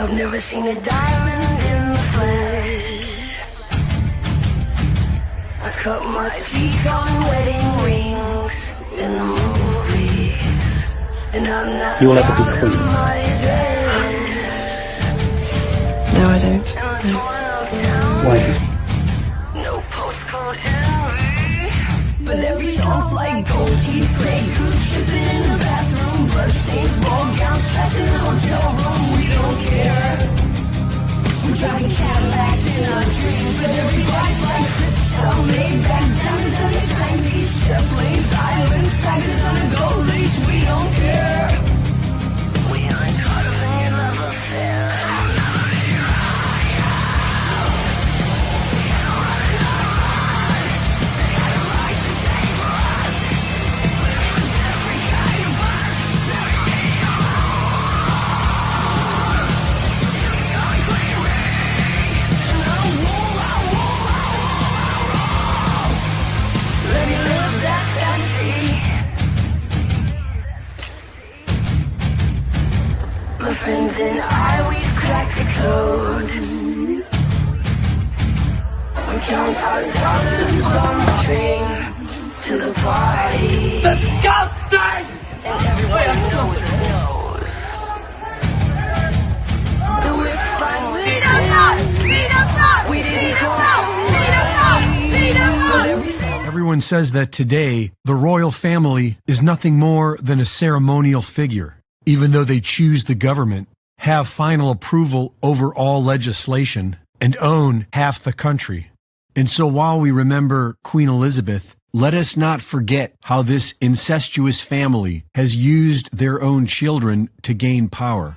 I've never seen a diamond in the flesh. I cut my teeth on wedding rings in the movies, and I'm not You'll ever be queen. No, I don't. No. Why? No postcode envy, but every song's like gold teeth, play goose, tripping in the bathroom, bloodstains, ball gowns, trash in the hotel room. We don't care. We're driving Cadillacs in our dreams, but every life's like crystal, made back diamonds on the timepiece, jet planes, islands, tigers on a gold leash. We don't care. We ain't caught up in your love affair. My friends and I, we've cracked the code. We count our dollars on the train to the party. Disgusting! And everyone knows that we're fine with it. We didn't go. Everyone says that today, the royal family is nothing more than a ceremonial figure. Even though they choose the government, have final approval over all legislation, and own half the country. And so while we remember Queen Elizabeth, let us not forget how this incestuous family has used their own children to gain power.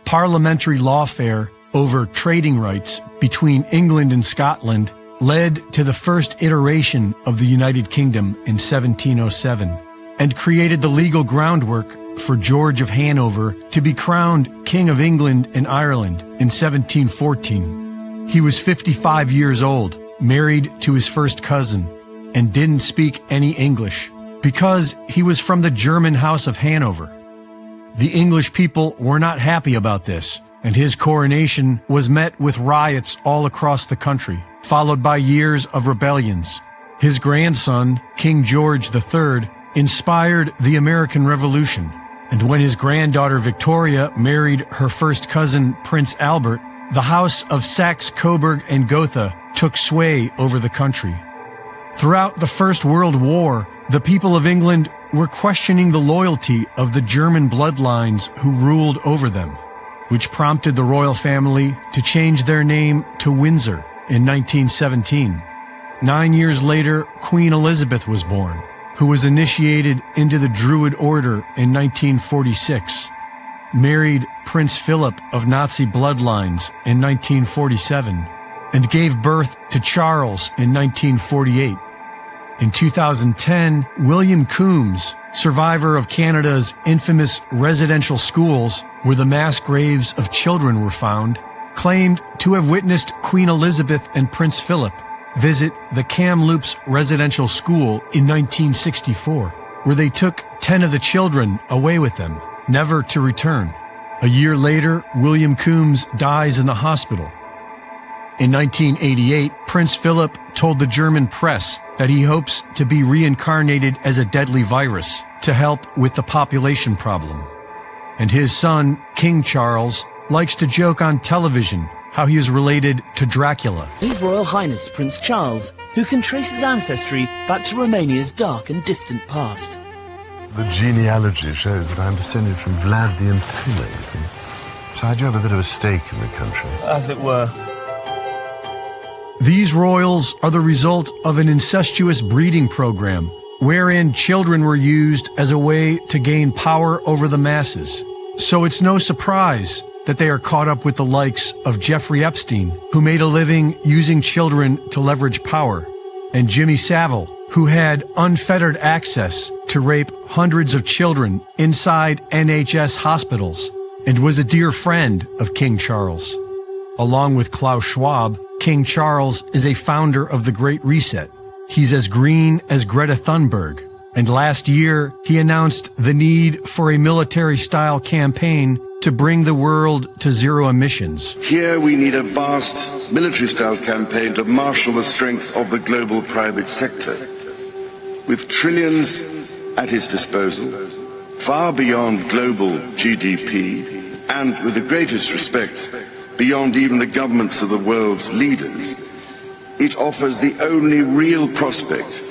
Parliamentary lawfare over trading rights between England and Scotland led to the first iteration of the United Kingdom in 1707, and created the legal groundwork for George of Hanover to be crowned King of England and Ireland in 1714. He was 55 years old, married to his first cousin, and didn't speak any English because he was from the German House of Hanover. The English people were not happy about this, and his coronation was met with riots all across the country, followed by years of rebellions. His grandson, King George III, inspired the American Revolution. And when his granddaughter Victoria married her first cousin, Prince Albert, the House of Saxe-Coburg and Gotha took sway over the country. Throughout the First World War, the people of England were questioning the loyalty of the German bloodlines who ruled over them, which prompted the royal family to change their name to Windsor in 1917. 9 years later, Queen Elizabeth was born, who was initiated into the Druid Order in 1946, married Prince Philip of Nazi bloodlines in 1947, and gave birth to Charles in 1948. In 2010, William Coombs, survivor of Canada's infamous residential schools where the mass graves of children were found, claimed to have witnessed Queen Elizabeth and Prince Philip visit the Kamloops Residential School in 1964, where they took 10 of the children away with them, never to return. A year later, William Coombs dies in the hospital. In 1988, Prince Philip told the German press that he hopes to be reincarnated as a deadly virus to help with the population problem. And his son, King Charles, likes to joke on television how he is related to Dracula. His Royal Highness Prince Charles, who can trace his ancestry back to Romania's dark and distant past. The genealogy shows that I'm descended from Vlad the Impaler, so I do have a bit of a stake in the country. As it were. These royals are the result of an incestuous breeding program, wherein children were used as a way to gain power over the masses. So it's no surprise that they are caught up with the likes of Jeffrey Epstein, who made a living using children to leverage power, and Jimmy Savile, who had unfettered access to rape hundreds of children inside NHS hospitals, and was a dear friend of King Charles. Along with Klaus Schwab, King Charles is a founder of the Great Reset. He's as green as Greta Thunberg, and last year he announced the need for a military-style campaign to bring the world to zero emissions. Here we need a vast military-style campaign to marshal the strength of the global private sector. With trillions at its disposal, far beyond global GDP, and with the greatest respect, beyond even the governments of the world's leaders, it offers the only real prospect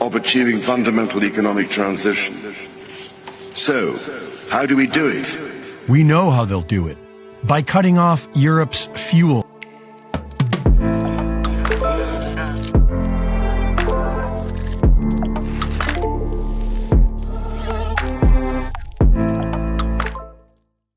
of achieving fundamental economic transition. So, how do we do it? We know how they'll do it. By cutting off Europe's fuel